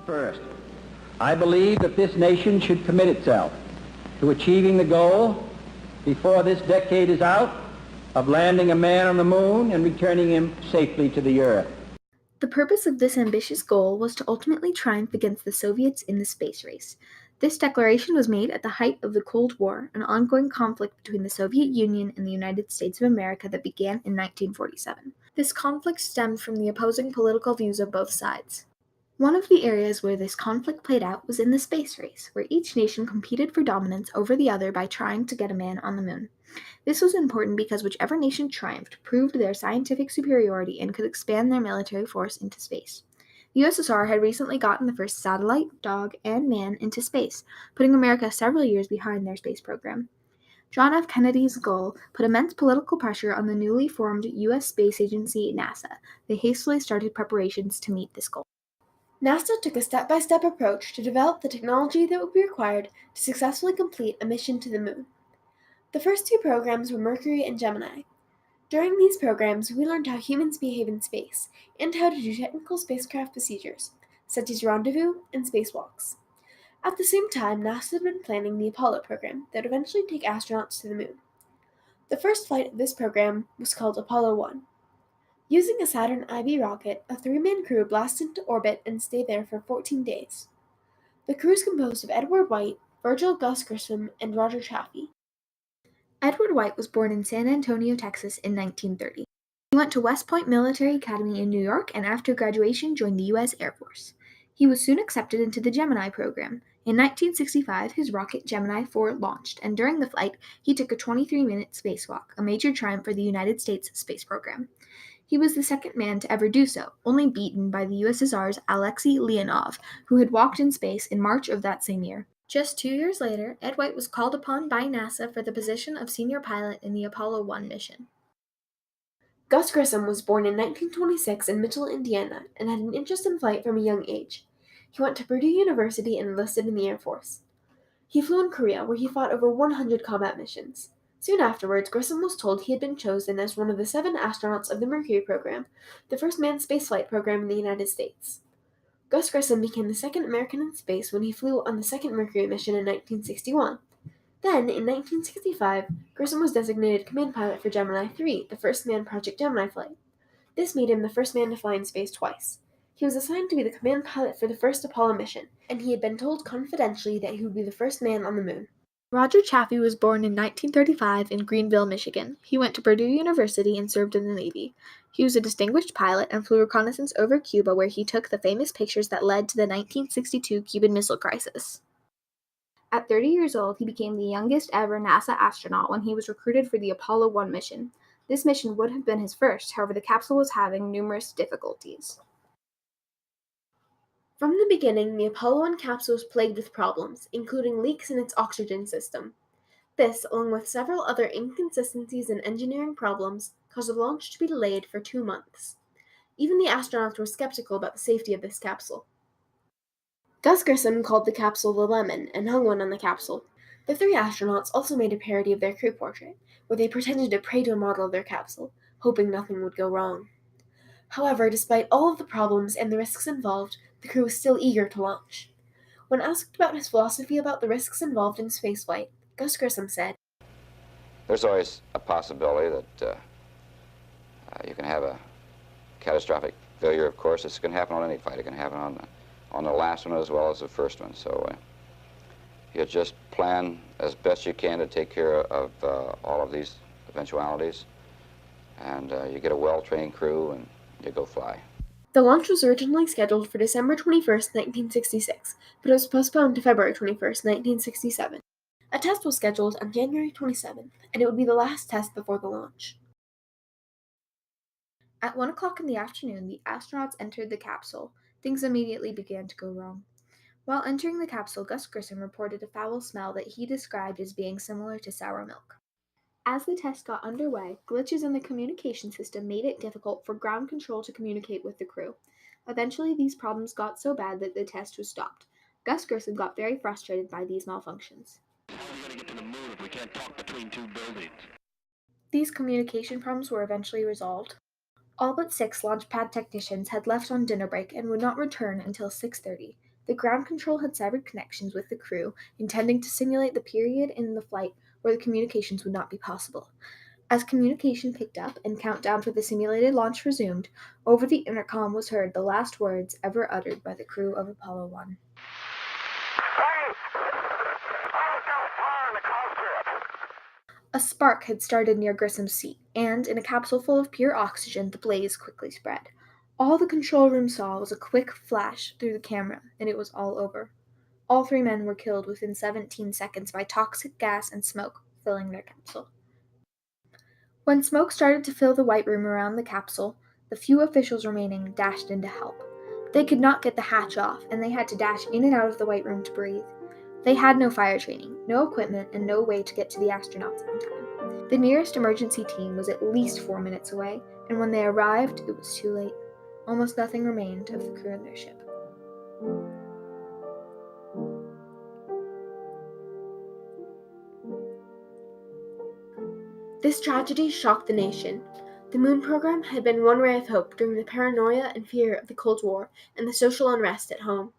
First, I believe that this nation should commit itself to achieving the goal before this decade is out of landing a man on the moon and returning him safely to the Earth. The purpose of this ambitious goal was to ultimately triumph against the Soviets in the space race. This declaration was made at the height of the Cold War, an ongoing conflict between the Soviet Union and the United States of America that began in 1947. This conflict stemmed from the opposing political views of both sides. One of the areas where this conflict played out was in the space race, where each nation competed for dominance over the other by trying to get a man on the moon. This was important because whichever nation triumphed proved their scientific superiority and could expand their military force into space. The USSR had recently gotten the first satellite, dog, and man into space, putting America several years behind their space program. John F. Kennedy's goal put immense political pressure on the newly formed U.S. space agency, NASA. They hastily started preparations to meet this goal. NASA took a step-by-step approach to develop the technology that would be required to successfully complete a mission to the moon. The first two programs were Mercury and Gemini. During these programs, we learned how humans behave in space and how to do technical spacecraft procedures, such as rendezvous and spacewalks. At the same time, NASA had been planning the Apollo program that would eventually take astronauts to the moon. The first flight of this program was called Apollo 1. Using a Saturn IB rocket, a 3-man crew blasted into orbit and stayed there for 14 days. The crew is composed of Edward White, Virgil Gus Grissom, and Roger Chaffee. Edward White was born in San Antonio, Texas in 1930. He went to West Point Military Academy in New York and after graduation joined the U.S. Air Force. He was soon accepted into the Gemini program. In 1965, his rocket Gemini 4 launched, and during the flight, he took a 23-minute spacewalk, a major triumph for the United States space program. He was the second man to ever do so, only beaten by the USSR's Alexei Leonov, who had walked in space in March of that same year. Just 2 years later, Ed White was called upon by NASA for the position of senior pilot in the Apollo 1 mission. Gus Grissom was born in 1926 in Mitchell, Indiana, and had an interest in flight from a young age. He went to Purdue University and enlisted in the Air Force. He flew in Korea, where he fought over 100 combat missions. Soon afterwards, Grissom was told he had been chosen as one of the 7 astronauts of the Mercury program, the first manned spaceflight program in the United States. Gus Grissom became the second American in space when he flew on the second Mercury mission in 1961. Then, in 1965, Grissom was designated command pilot for Gemini 3, the first manned Project Gemini flight. This made him the first man to fly in space twice. He was assigned to be the command pilot for the first Apollo mission, and he had been told confidentially that he would be the first man on the moon. Roger Chaffee was born in 1935 in Greenville, Michigan. He went to Purdue University and served in the Navy. He was a distinguished pilot and flew reconnaissance over Cuba, where he took the famous pictures that led to the 1962 Cuban Missile Crisis. At 30 years old, he became the youngest ever NASA astronaut when he was recruited for the Apollo 1 mission. This mission would have been his first, however the capsule was having numerous difficulties. From the beginning, the Apollo 1 capsule was plagued with problems, including leaks in its oxygen system. This, along with several other inconsistencies and engineering problems, caused the launch to be delayed for 2 months. Even the astronauts were skeptical about the safety of this capsule. Gus Grissom called the capsule the Lemon and hung one on the capsule. The 3 astronauts also made a parody of their crew portrait, where they pretended to pray to a model of their capsule, hoping nothing would go wrong. However, despite all of the problems and the risks involved, the crew was still eager to launch. When asked about his philosophy about the risks involved in spaceflight, Gus Grissom said, "There's always a possibility that you can have a catastrophic failure, of course. This can happen on any flight. It can happen on the last one as well as the first one. So you just plan as best you can to take care of all of these eventualities. And you get a well-trained crew and you go fly." The launch was originally scheduled for December 21st, 1966, but it was postponed to February 21st, 1967. A test was scheduled on January 27th, and it would be the last test before the launch. At 1 o'clock in the afternoon, the astronauts entered the capsule. Things immediately began to go wrong. While entering the capsule, Gus Grissom reported a foul smell that he described as being similar to sour milk. As the test got underway, glitches in the communication system made it difficult for ground control to communicate with the crew. Eventually, these problems got so bad that the test was stopped. Gus Grissom got very frustrated by these malfunctions. How are we going to get to the moon if we can't talk between two buildings? These communication problems were eventually resolved. All but 6 launch pad technicians had left on dinner break and would not return until 6:30. The ground control had severed connections with the crew, intending to simulate the period in the flight where the communications would not be possible. As communication picked up and countdown for the simulated launch resumed, over the intercom was heard the last words ever uttered by the crew of Apollo 1. A spark had started near Grissom's seat, and, in a capsule full of pure oxygen, the blaze quickly spread. All the control room saw was a quick flash through the camera, and it was all over. All 3 men were killed within 17 seconds by toxic gas and smoke filling their capsule. When smoke started to fill the white room around the capsule, the few officials remaining dashed in to help. They could not get the hatch off, and they had to dash in and out of the white room to breathe. They had no fire training, no equipment, and no way to get to the astronauts in time. The nearest emergency team was at least 4 minutes away, and when they arrived, it was too late. Almost nothing remained of the crew and their ship. This tragedy shocked the nation. The moon program had been one ray of hope during the paranoia and fear of the Cold War and the social unrest at home.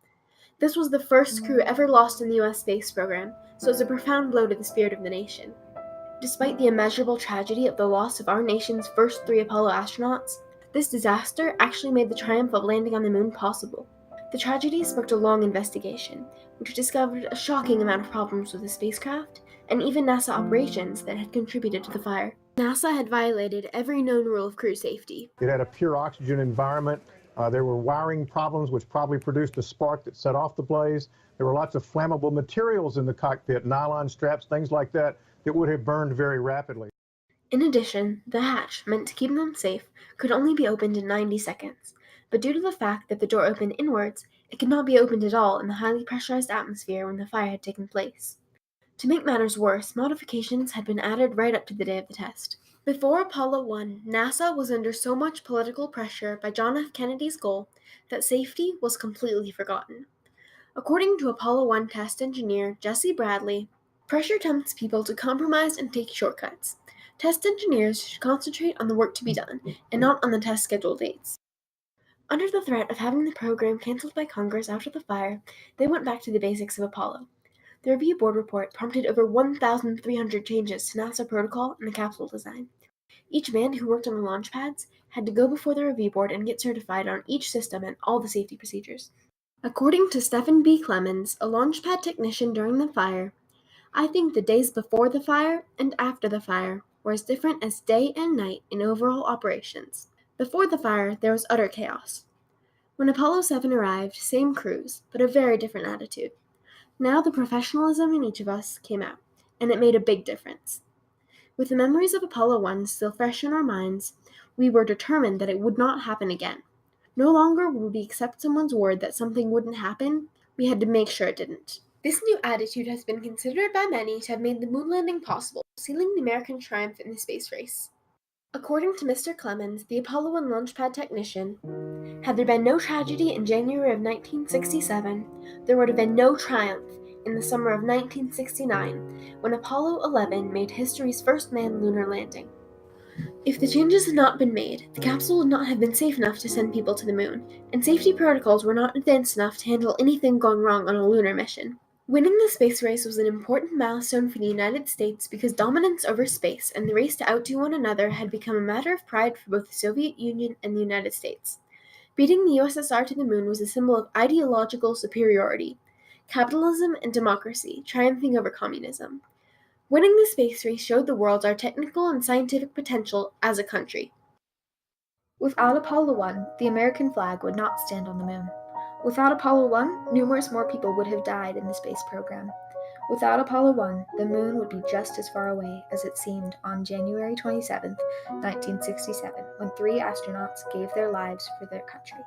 This was the first crew ever lost in the U.S. space program, so it was a profound blow to the spirit of the nation. Despite the immeasurable tragedy of the loss of our nation's first 3 Apollo astronauts, this disaster actually made the triumph of landing on the moon possible. The tragedy sparked a long investigation, which discovered a shocking amount of problems with the spacecraft and even NASA operations that had contributed to the fire. NASA had violated every known rule of crew safety. It had a pure oxygen environment. There were wiring problems which probably produced a spark that set off the blaze. There were lots of flammable materials in the cockpit, nylon straps, things like that, that would have burned very rapidly. In addition, the hatch, meant to keep them safe, could only be opened in 90 seconds. But due to the fact that the door opened inwards, it could not be opened at all in the highly pressurized atmosphere when the fire had taken place. To make matters worse, modifications had been added right up to the day of the test. Before Apollo 1, NASA was under so much political pressure by John F. Kennedy's goal that safety was completely forgotten. According to Apollo 1 test engineer Jesse Bradley, pressure tempts people to compromise and take shortcuts. Test engineers should concentrate on the work to be done, and not on the test schedule dates. Under the threat of having the program canceled by Congress after the fire, they went back to the basics of Apollo. The review board report prompted over 1,300 changes to NASA protocol and the capsule design. Each man who worked on the launch pads had to go before the review board and get certified on each system and all the safety procedures. According to Stephen B. Clemens, a launch pad technician during the fire, I think the days before the fire and after the fire were as different as day and night in overall operations. Before the fire, there was utter chaos. When Apollo 7 arrived, same crews, but a very different attitude. Now the professionalism in each of us came out, and it made a big difference. With the memories of Apollo 1 still fresh in our minds, we were determined that it would not happen again. No longer would we accept someone's word that something wouldn't happen, we had to make sure it didn't. This new attitude has been considered by many to have made the moon landing possible, sealing the American triumph in the space race. According to Mr. Clemens, the Apollo 1 launch pad technician, had there been no tragedy in January of 1967, there would have been no triumph in the summer of 1969, when Apollo 11 made history's first manned lunar landing. If the changes had not been made, the capsule would not have been safe enough to send people to the moon, and safety protocols were not advanced enough to handle anything going wrong on a lunar mission. Winning the space race was an important milestone for the United States because dominance over space and the race to outdo one another had become a matter of pride for both the Soviet Union and the United States. Beating the USSR to the moon was a symbol of ideological superiority, capitalism and democracy triumphing over communism. Winning the space race showed the world our technical and scientific potential as a country. Without Apollo 1, the American flag would not stand on the moon. Without Apollo 1, numerous more people would have died in the space program. Without Apollo 1, the moon would be just as far away as it seemed on January 27, 1967, when 3 astronauts gave their lives for their country.